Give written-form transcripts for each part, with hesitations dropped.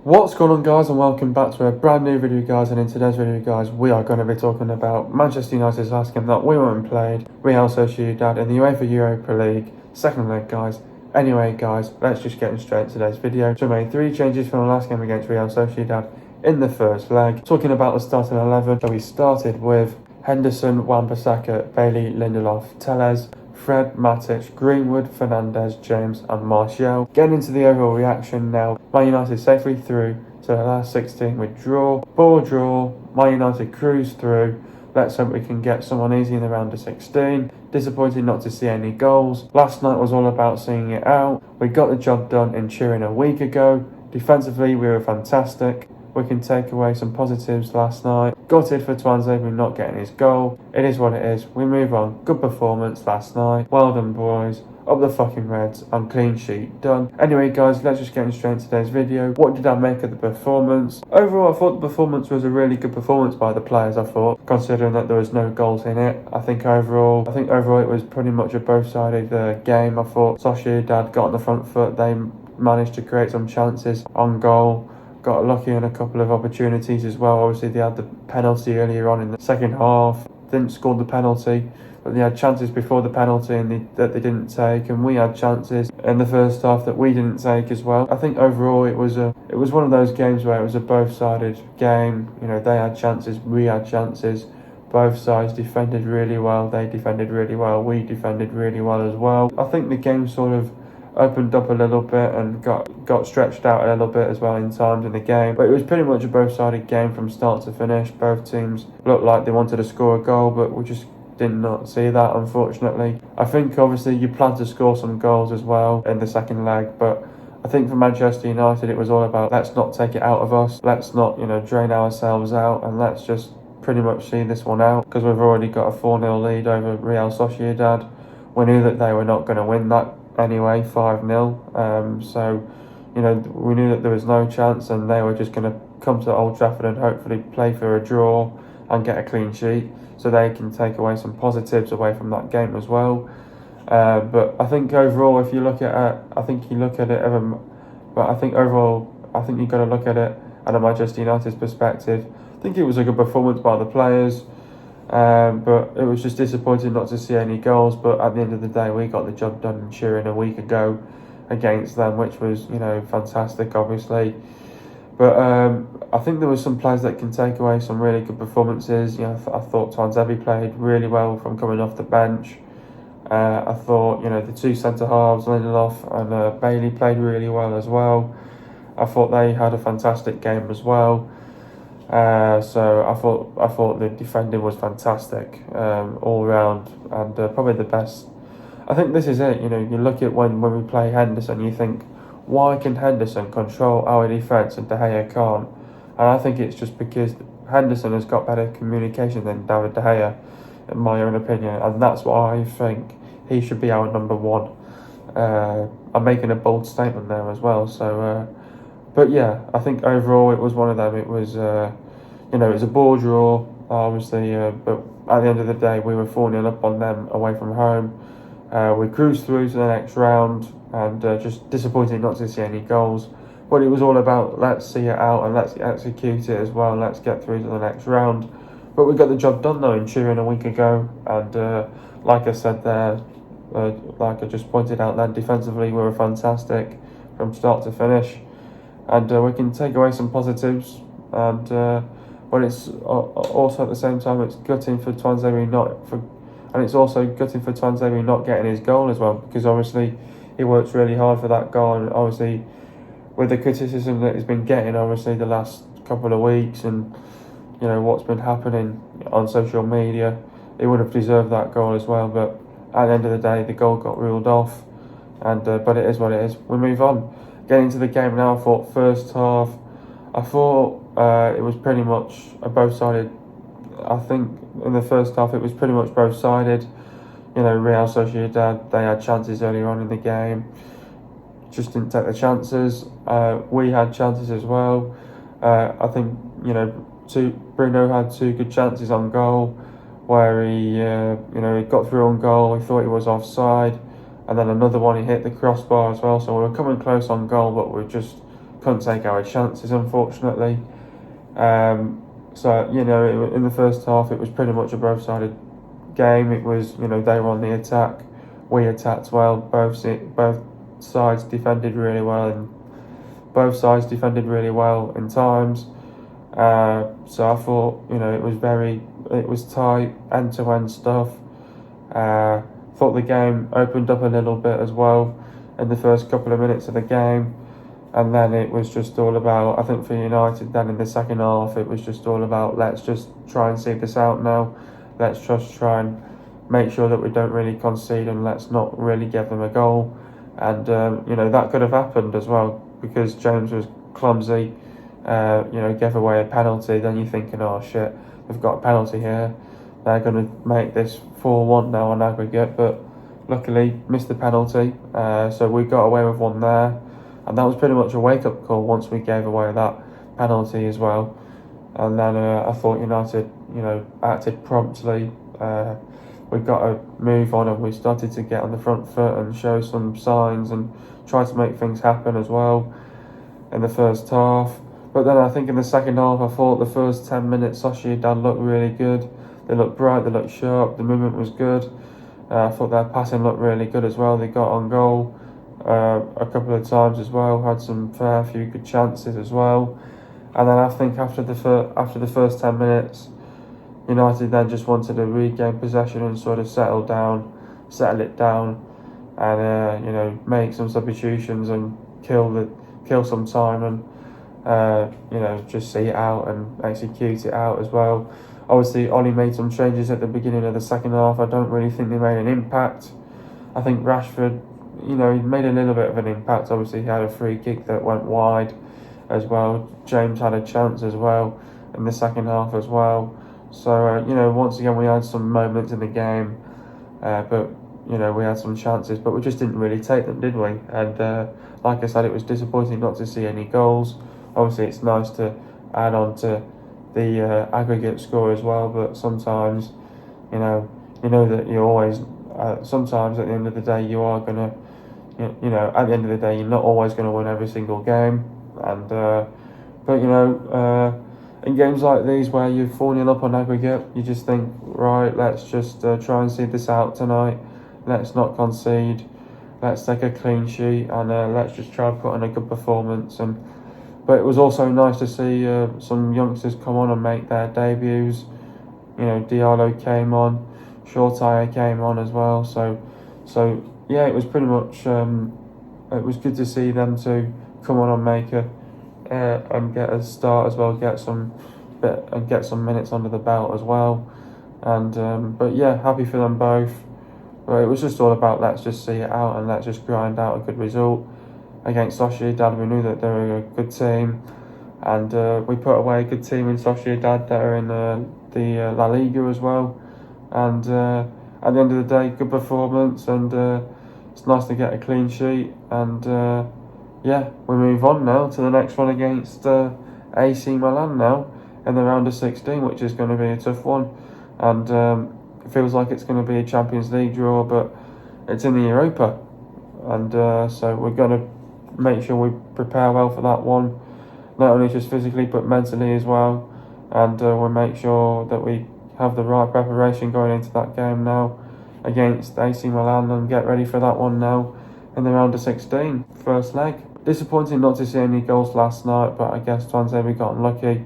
What's going on, guys, and welcome back to a brand new video, guys. And in today's video, guys, we are going to be talking about Manchester United's last game that we went and played, Real Sociedad, in the UEFA Europa League second leg, guys. Anyway, guys, let's just get straight into today's video. So we made 3 changes from the last game against Real Sociedad in the first leg. Talking about the starting 11, so we started with Henderson, Wan-Bissaka, Bailey, Lindelof, Telles, Fred, Matic, Greenwood, Fernandes, James and Martial. Getting into the overall reaction now, Man United safely through to the last 16 with draw, ball draw, Man United cruise through. Let's hope we can get someone easy in the round of 16. Disappointed not to see any goals. Last night was all about seeing it out. We got the job done in Turin a week ago. Defensively we were fantastic. We can take away some positives last night. Gutted for Tuanzebe not getting his goal. It is what it is. We move on. Good performance last night. Well done, boys. Up the fucking Reds and clean sheet done. Anyway, guys, let's just get straight into today's video. What did I make of the performance? Overall, I thought the performance was a really good performance by the players, I thought, considering that there was no goals in it. I think overall it was pretty much a both-sided game. I thought Sociedad got on the front foot. They managed to create some chances on goal. Got lucky in a couple of opportunities as well. Obviously, they had the penalty earlier on in the second half. Didn't score the penalty, but they had chances before the penalty that they didn't take, and we had chances in the first half that we didn't take as well. I think overall it was one of those games where it was a both-sided game. You know, they had chances, we had chances. Both sides defended really well. They defended really well. We defended really well as well. I think the game sort of opened up a little bit and got stretched out a little bit as well in times in the game, but it was pretty much a both-sided game from start to finish. Both teams looked like they wanted to score a goal, but we just did not see that, unfortunately. I think obviously you plan to score some goals as well in the second leg, but I think for Manchester United it was all about, let's not take it out of us, let's not, drain ourselves out, and let's just pretty much see this one out, because we've already got a 4-0 lead over Real Sociedad. We knew that they were not going to win that anyway, 5-0. So, we knew that there was no chance, and they were just going to come to Old Trafford and hopefully play for a draw and get a clean sheet, so they can take away some positives away from that game as well. But I think overall, if you look at it, but I think overall, I think you've got to look at it at a Manchester United's perspective. I think it was a good performance by the players. But it was just disappointing not to see any goals. But at the end of the day, we got the job done in Turin a week ago against them, which was, fantastic, obviously. But I think there were some players that can take away some really good performances. I thought Tuanzebe played really well from coming off the bench. I thought, the two centre-halves, Lindelof and Bailey, played really well as well. I thought they had a fantastic game as well. So I thought the defending was fantastic all round, and probably the best. I think this is it. You look at when we play Henderson, you think, why can Henderson control our defence and De Gea can't? And I think it's just because Henderson has got better communication than David De Gea, in my own opinion, and that's why I think he should be our number one. I'm making a bold statement there as well. So. But yeah, I think overall it was one of them. It was, it was a ball draw, obviously, but at the end of the day, we were 4-0 up on them away from home. We cruised through to the next round, and just disappointed not to see any goals. But it was all about, let's see it out and let's execute it as well. Let's get through to the next round. But we got the job done though in Turin a week ago, and like I said there, like I just pointed out then, defensively we were fantastic from start to finish. And we can take away some positives, and but it's also at the same time it's gutting for Tuanzebe not getting his goal as well, because obviously he works really hard for that goal, and obviously with the criticism that he's been getting obviously the last couple of weeks, and what's been happening on social media, he would have deserved that goal as well. But at the end of the day, the goal got ruled off, and but it is what it is. We move on. Getting into the game now, I thought first half, it was pretty much a both-sided. I think in the first half it was pretty much both-sided. Real Sociedad, they had chances earlier on in the game, just didn't take the chances. We had chances as well. I think Bruno had 2 good chances on goal, where he got through on goal. He thought he was offside. And then another one, he hit the crossbar as well. So we were coming close on goal, but we just couldn't take our chances, unfortunately. So, in the first half, it was pretty much a both-sided game. It was, they were on the attack, we attacked well. Both sides defended really well, and both sides defended really well in times. So I thought, it was tight, end-to-end stuff. Thought the game opened up a little bit as well in the first couple of minutes of the game. And then it was just all about, I think for United, then in the second half, it was just all about, let's just try and see this out now. Let's just try and make sure that we don't really concede, and let's not really give them a goal. And, that could have happened as well, because James was clumsy, gave away a penalty. Then you're thinking, oh shit, they've got a penalty here. They're going to make this 4-1 now on aggregate. But luckily, missed the penalty. So we got away with one there. And that was pretty much a wake-up call once we gave away that penalty as well. And then I thought United, acted promptly. We got to move on, and we started to get on the front foot and show some signs and try to make things happen as well in the first half. But then I think in the second half, I thought the first 10 minutes, Sociedad looked really good. They looked bright, they looked sharp, the movement was good. I thought their passing looked really good as well. They got on goal a couple of times as well, had some fair few good chances as well. And then I think after the first 10 minutes, United then just wanted to regain possession and sort of settle it down, and make some substitutions and kill some time, and just see it out and execute it out as well. Obviously, Ollie made some changes at the beginning of the second half. I don't really think they made an impact. I think Rashford, he made a little bit of an impact. Obviously, he had a free kick that went wide as well. James had a chance as well in the second half as well. So, once again, we had some moments in the game, but, we had some chances, but we just didn't really take them, did we? And like I said, it was disappointing not to see any goals. Obviously, it's nice to add on to the aggregate score as well, but sometimes, that you always, sometimes at the end of the day, you are going to, at the end of the day, you're not always going to win every single game. And, but, in games like these where you're 4-0 up on aggregate, you just think, right, let's just try and see this out tonight. Let's not concede. Let's take a clean sheet, and let's just try and put in a good performance. But it was also nice to see some youngsters come on and make their debuts. Diallo came on, Shortire came on as well. So yeah, it was pretty much. It was good to see them two come on and make and get a start as well, get some minutes under the belt as well. And but yeah, happy for them both. But it was just all about, let's just see it out and let's just grind out a good result against Sociedad. We knew that they were a good team, and we put away a good team in Sociedad that are in the La Liga as well. And at the end of the day, good performance, and it's nice to get a clean sheet. And yeah, we move on now to the next one against AC Milan now in the round of 16, which is going to be a tough one. And it feels like it's going to be a Champions League draw, but it's in the Europa. And so we're going to make sure we prepare well for that one, not only just physically but mentally as well. And we'll make sure that we have the right preparation going into that game now against AC Milan, and get ready for that one now in the round of 16, first leg. Disappointing not to see any goals last night, but I guess Tuanzebe got unlucky.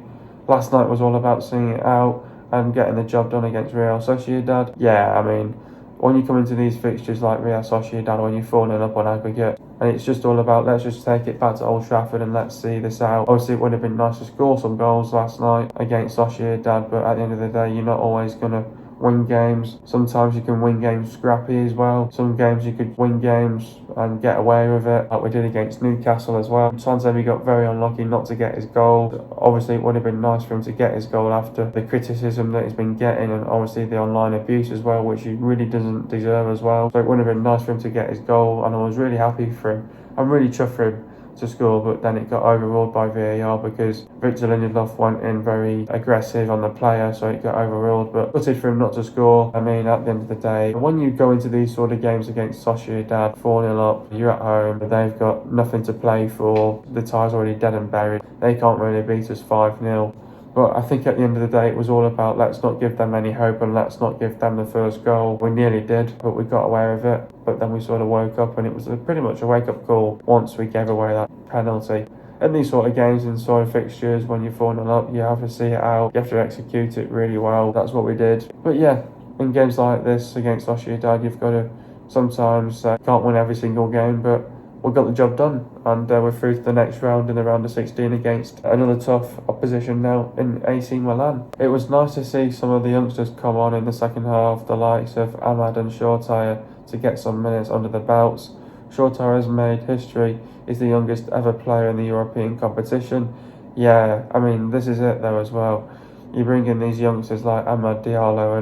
Last night was all about seeing it out and getting the job done against Real Sociedad. Yeah, I mean, when you come into these fixtures like Real Sociedad, when you're 4-0 up on aggregate, and it's just all about, let's just take it back to Old Trafford and let's see this out. Obviously, it would have been nice to score some goals last night against Sociedad, but at the end of the day, you're not always going to win games. Sometimes you can win games scrappy as well. Some games you could win games and get away with it, like we did against Newcastle as well. Tuanzebe got very unlucky not to get his goal. Obviously, it would have been nice for him to get his goal after the criticism that he's been getting, and obviously the online abuse as well, which he really doesn't deserve as well. So it would have been nice for him to get his goal, and I was really happy for him. I'm really chuffed for him to score, but then it got overruled by VAR because Victor Lindelof went in very aggressive on the player, so it got overruled, but gutted for him not to score. I mean, at the end of the day, when you go into these sort of games against Sociedad 4-0 up, you're at home, they've got nothing to play for, the tie's already dead and buried, they can't really beat us 5-0. But I think at the end of the day, it was all about let's not give them any hope and let's not give them the first goal. We nearly did, but we got away with it. But then we sort of woke up and it was pretty much a wake-up call once we gave away that penalty. In these sort of games and sort of fixtures, when you're 4-0 up, you have to see it out. You have to execute it really well. That's what we did. But yeah, in games like this against Sociedad, you've got to sometimes can't win every single game, but we got the job done, and we're through to the next round in the round of 16 against another tough opposition now in AC Milan. It was nice to see some of the youngsters come on in the second half, the likes of Ahmad and Shortire, to get some minutes under the belts. Shortire has made history, he's the youngest ever player in the European competition. Yeah, I mean, this is it though as well. You bring in these youngsters like Ahmad Diallo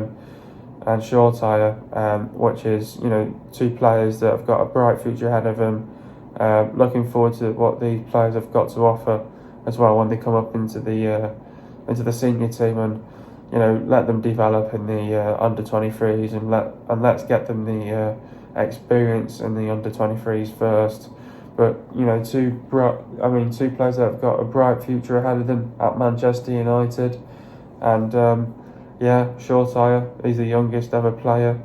and Shortire, which is, you know, two players that have got a bright future ahead of them. Looking forward to what these players have got to offer as well when they come up into the senior team, and you know, let them develop in the under 23s and let's get them the experience in the under 23s first. But you know, two players that have got a bright future ahead of them at Manchester United, and yeah, Shortire, he's the youngest ever player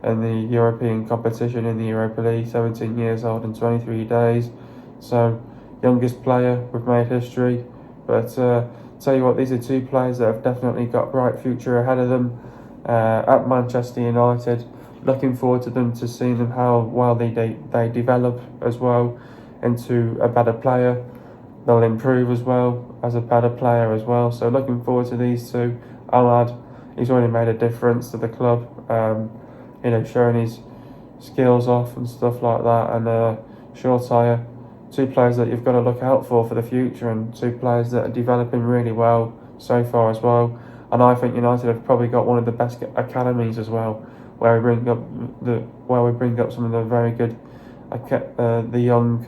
in the European competition in the Europa League, 17 years old and 23 days. So, youngest player, we've made history. But tell you what, these are two players that have definitely got a bright future ahead of them at Manchester United. Looking forward to them, to seeing them how well they develop as well into a better player. They'll improve as well as a better player as well. So looking forward to these two. Ahmad, he's already made a difference to the club. You know, showing his skills off and stuff like that, and Shortire, two players that you've got to look out for the future, and two players that are developing really well so far as well. And I think United have probably got one of the best academies as well, where we bring up some of the very good, the young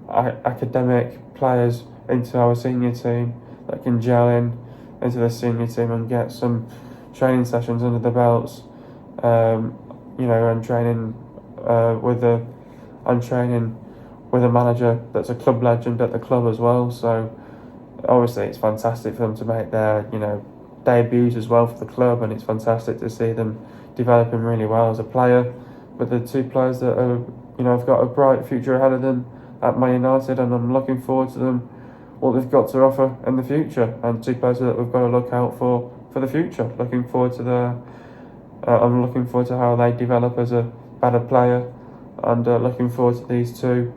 academic players into our senior team that can gel into the senior team and get some training sessions under the belts. You know, and training with a manager that's a club legend at the club as well. So obviously it's fantastic for them to make their, you know, debuts as well for the club, and it's fantastic to see them developing really well as a player. But the two players that are, you know, have got a bright future ahead of them at Man United, and I'm looking forward to them, what they've got to offer in the future, and two players that we've got to look out for the future. Looking forward to I'm looking forward to how they develop as a better player, and looking forward to these two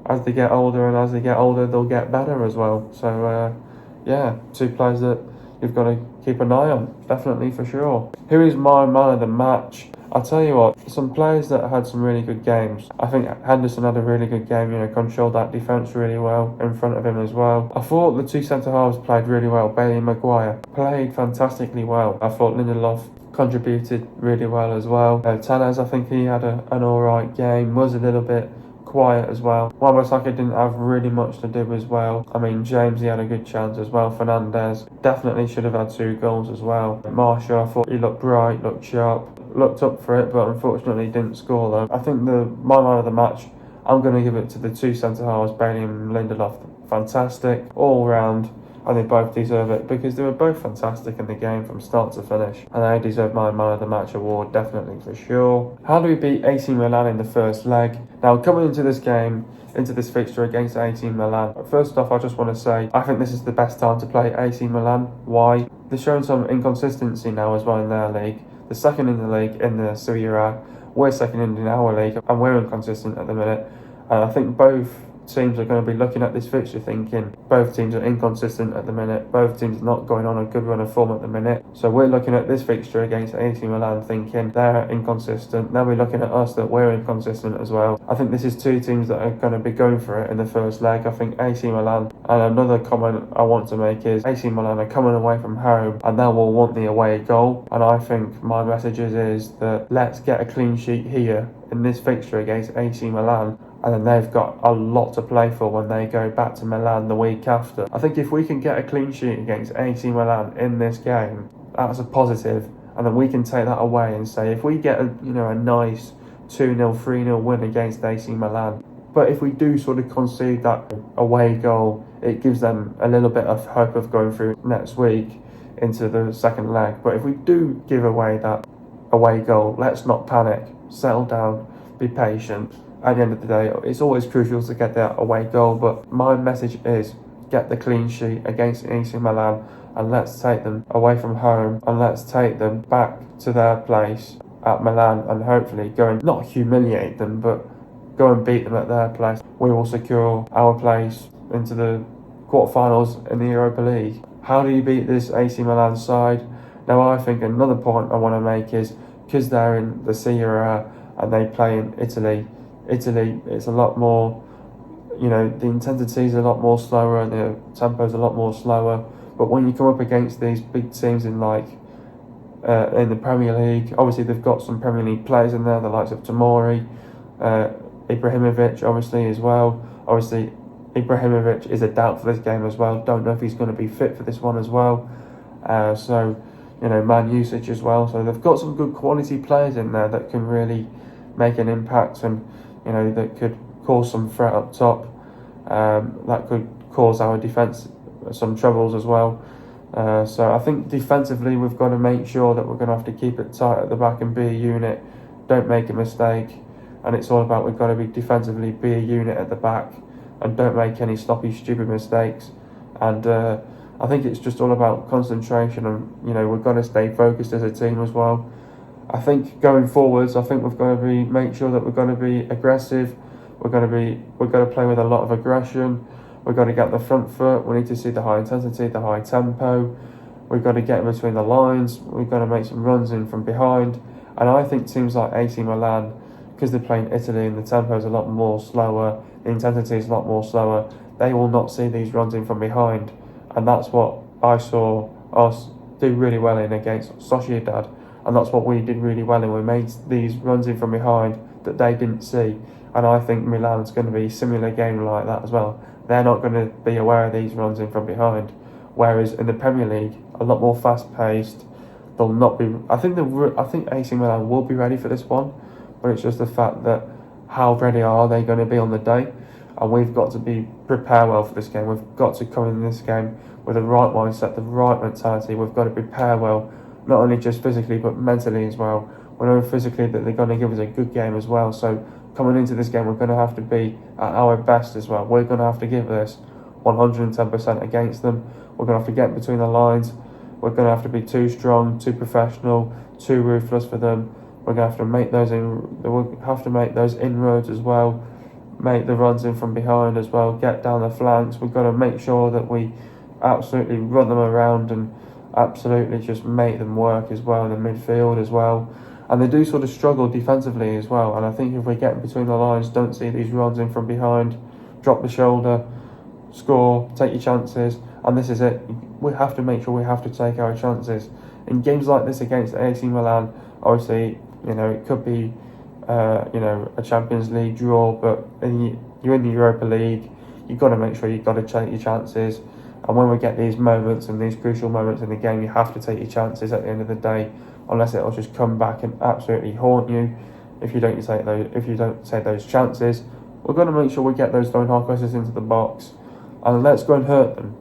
as they get older, and as they get older they'll get better as well. So yeah, two players that you've got to keep an eye on, definitely, for sure. Who is my man of the match? I'll tell you what, some players that had some really good games. I think Henderson had a really good game, you know, controlled that defence really well in front of him as well. I thought the two centre-halves played really well. Bailey and Maguire played fantastically well. I thought Lindelof contributed really well as well. Tellez, I think he had an alright game, was a little bit quiet as well. Wan-Bissaka didn't have really much to do as well. I mean, James, he had a good chance as well. Fernandez definitely should have had 2 goals as well. Marshall, I thought he looked bright, looked sharp, looked up for it, but unfortunately didn't score though. I think my man of the match, I'm going to give it to the two centre-halves, Bailey and Lindelof. Fantastic, all round. And they both deserve it because they were both fantastic in the game from start to finish, and they deserve my man of the match award, definitely, for sure. How do we beat AC Milan in the first leg? Now, coming into this game, into this fixture against AC Milan, first off, I just want to say I think this is the best time to play AC Milan. Why? They're showing some inconsistency now as well in their league. They're second in the league in the Serie A. We're second in our league, and we're inconsistent at the minute. And I think both teams are going to be looking at this fixture thinking both teams are inconsistent at the minute, both teams are not going on a good run of form at the minute. So we're looking at this fixture against AC Milan thinking they're inconsistent. Now we're looking at us that we're inconsistent as well. I think this is two teams that are going to be going for it in the first leg. I think AC Milan, and another comment I want to make is AC Milan are coming away from home and they will want the away goal, and I think my message is that let's get a clean sheet here in this fixture against AC Milan, and then they've got a lot to play for when they go back to Milan the week after. I think if we can get a clean sheet against AC Milan in this game, that's a positive, and then we can take that away and say if we get a nice 2-0, 3-0 win against AC Milan, but if we do sort of concede that away goal, it gives them a little bit of hope of going through next week into the second leg. But if we do give away that away goal, let's not panic, settle down, be patient. At the end of the day, it's always crucial to get that away goal, but my message is get the clean sheet against AC Milan, and let's take them away from home, and let's take them back to their place at Milan, and hopefully go and not humiliate them, but go and beat them at their place. We will secure our place into the quarterfinals in the Europa League. How do you beat this AC Milan side? Now, I think another point I want to make is because they're in the Serie A and they play in Italy, it's a lot more, the intensity is a lot more slower and the tempo is a lot more slower. But when you come up against these big teams in the Premier League, obviously they've got some Premier League players in there, the likes of Tomori, Ibrahimovic obviously as well. Obviously Ibrahimovic is a doubt for this game as well. Don't know if he's going to be fit for this one as well. Man usage as well. So they've got some good quality players in there that can really make an impact, and that could cause some threat up top. That could cause our defence some troubles as well. So I think defensively we've got to make sure that we're going to have to keep it tight at the back and be a unit. Don't make a mistake. And it's all about we've got to be defensively, be a unit at the back, and don't make any sloppy, stupid mistakes. And I think it's just all about concentration, and we've got to stay focused as a team as well. I think going forwards, we've got to make sure that we're going to be aggressive. We've got to play with a lot of aggression. We've got to get the front foot. We need to see the high intensity, the high tempo. We've got to get in between the lines. We've got to make some runs in from behind. And I think teams like AC Milan, because they're playing Italy and the tempo is a lot more slower, the intensity is a lot more slower, they will not see these runs in from behind. And that's what I saw us do really well in against Sociedad. And that's what we did really well in. We made these runs in from behind that they didn't see. And I think Milan's going to be a similar game like that as well. They're not going to be aware of these runs in from behind. Whereas in the Premier League, a lot more fast-paced. They'll not be. I think AC Milan will be ready for this one, but it's just the fact that how ready are they going to be on the day, and we've got to be prepare well for this game. We've got to come in this game with the right mindset, the right mentality. We've got to prepare well, not only just physically but mentally as well. We know physically that they're going to give us a good game as well. So coming into this game, we're going to have to be at our best as well. We're going to have to give this 110% against them. We're going to have to get between the lines. We're going to have to be too strong, too professional, too ruthless for them. We're going to have to make those inroads as well, make the runs in from behind as well, get down the flanks. We've got to make sure that we absolutely run them around and absolutely just make them work as well in the midfield as well. And they do sort of struggle defensively as well. And I think if we get between the lines, don't see these runs in from behind, drop the shoulder, score, take your chances, and this is it. We have to make sure we have to take our chances. In games like this against AC Milan, obviously, it could be, a Champions League draw, but you're in the Europa League, you've got to make sure you've got to take your chances. And when we get these moments and these crucial moments in the game, you have to take your chances at the end of the day, unless it'll just come back and absolutely haunt you if you don't take those chances. We're going to make sure we get those lone hard crosses into the box, and let's go and hurt them.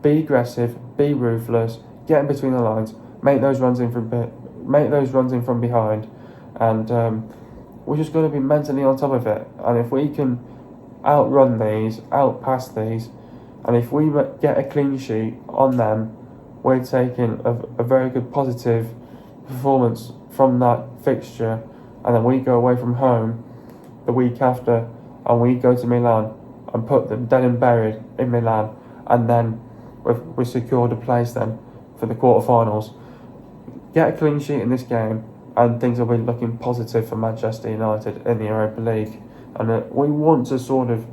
Be aggressive, be ruthless, get in between the lines, make those runs in from behind, and we're just going to be mentally on top of it. And if we can outrun these, outpass these, and if we get a clean sheet on them, we're taking a very good positive performance from that fixture, and then we go away from home the week after and we go to Milan and put them dead and buried in Milan, and then we secured a place then for the quarterfinals. Get a clean sheet in this game and things will be looking positive for Manchester United in the Europa League. And we want to sort of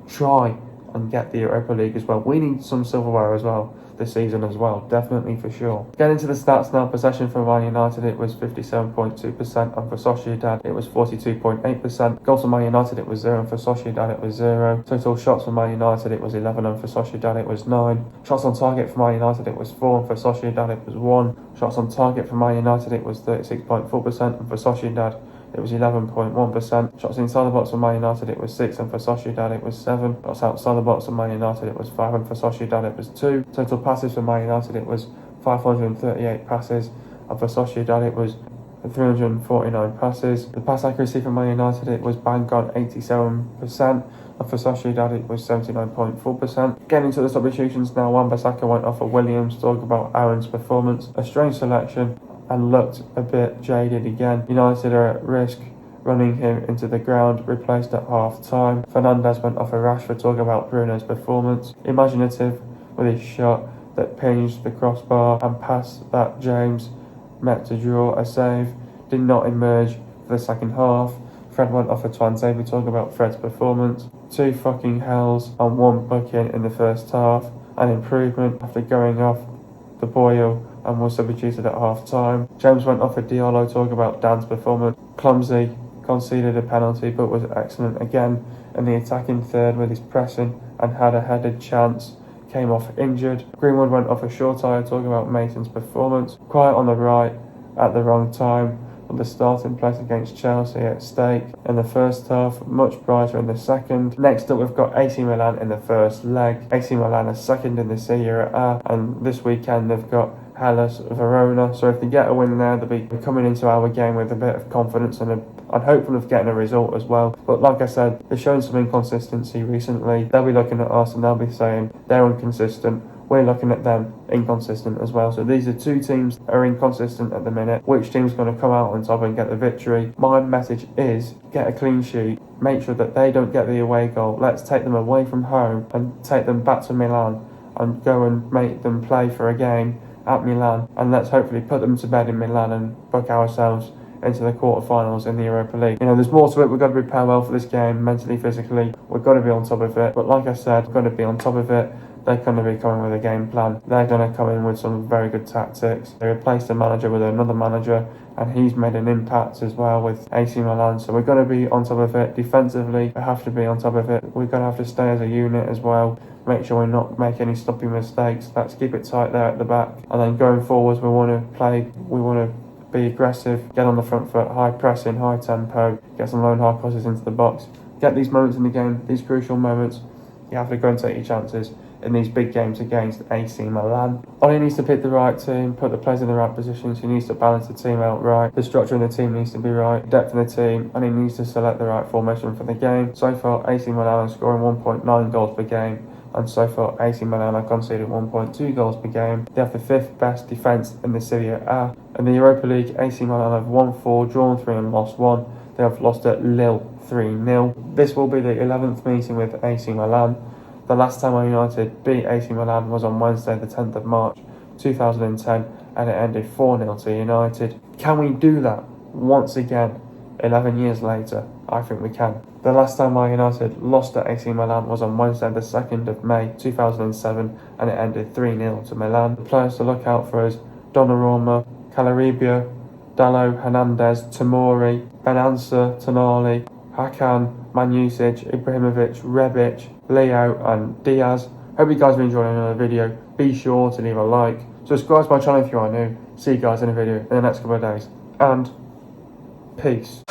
try and get the Europa League as well. We need some silverware as well this season as well, definitely for sure. Getting to the stats now, possession for Man United, it was 57.2%, and for Sociedad it was 42.8%. Goals for Man United it was 0, and for Sociedad it was 0. Total shots for Man United it was 11, and for Sociedad it was 9. Shots on target for Man United it was 4, and for Sociedad it was 1. Shots on target for Man United it was 36.4%, and for Sociedad it was 11.1%. Shots inside the box for Man United it was 6, and for Sociedad it was 7. Shots outside the box for Man United it was 5, and for Sociedad it was 2. Total passes for Man United it was 538 passes, and for Sociedad it was 349 passes. The pass accuracy for Man United it was bang on 87%, and for Sociedad it was 79.4%. Getting into the substitutions now, Wan-Bissaka went off for Williams. Talk about Aaron's performance. A strange selection, and looked a bit jaded again. United are at risk running him into the ground, replaced at half-time. Fernandes went off for Rashford. Talk about Bruno's performance. Imaginative with his shot that pinged the crossbar, and pass that James met to draw a save did not emerge for the second half. Fred went off for Tuanzebe. Talk about Fred's performance. 2 fucking hells and 1 booking in the first half. An improvement after going off the boil and was substituted at half-time. James went off for Diallo. Talk about Dan's performance. Clumsy, conceded a penalty, but was excellent again in the attacking third with his pressing and had a headed chance. Came off injured. Greenwood went off a short tire. Talking about Mason's performance. Quiet on the right at the wrong time, with the starting place against Chelsea at stake in the first half, much brighter in the second. Next up, we've got AC Milan in the first leg. AC Milan are second in the Serie A, and this weekend they've got Hellas Verona. So if they get a win there, they'll be coming into our game with a bit of confidence and hopeful of getting a result as well. But like I said, they're showing some inconsistency recently. They'll be looking at us and they'll be saying they're inconsistent. We're looking at them inconsistent as well. So these are 2 teams that are inconsistent at the minute. Which team's going to come out on top and get the victory? My message is get a clean sheet. Make sure that they don't get the away goal. Let's take them away from home and take them back to Milan and go and make them play for a game at Milan. And let's hopefully put them to bed in Milan and book ourselves into the quarterfinals in the Europa League. You know, there's more to it. We've got to prepare well for this game, mentally, physically. We've got to be on top of it. But like I said, we've got to be on top of it. They're going to be coming with a game plan. They're going to come in with some very good tactics. They replaced the manager with another manager, and he's made an impact as well with AC Milan. So we're going to be on top of it. Defensively, we have to be on top of it. We're going to have to stay as a unit as well. Make sure we not make any stopping mistakes. Let's keep it tight there at the back. And then going forwards, we want to be aggressive, get on the front foot, high pressing, high tempo, get some low and high crosses into the box. Get these moments in the game, these crucial moments. You have to go and take your chances in these big games against AC Milan. Ole needs to pick the right team, put the players in the right positions. He needs to balance the team out right. The structure in the team needs to be right, depth in the team, and he needs to select the right formation for the game. So far, AC Milan are scoring 1.9 goals per game, and so far AC Milan are conceding 1.2 goals per game. They have the 5th best defence in the Serie A. In the Europa League, AC Milan have won 4, drawn 3 and lost 1. They have lost at Lille 3-0. This will be the 11th meeting with AC Milan. The last time Man United beat AC Milan was on Wednesday the 10th of March 2010, and it ended 4-0 to United. Can we do that once again 11 years later? I think we can. The last time Man United lost to AC Milan was on Wednesday the 2nd of May 2007, and it ended 3-0 to Milan. The players to look out for is Donnarumma, Calabria, Dallo, Hernandez, Tomori, Benanza, Tonali, Hakan, Manusic, Ibrahimovic, Rebic, Leo and Diaz. Hope you guys are enjoying another video. Be sure to leave a like. Subscribe to my channel if you are new. See you guys in a video in the next couple of days. And peace.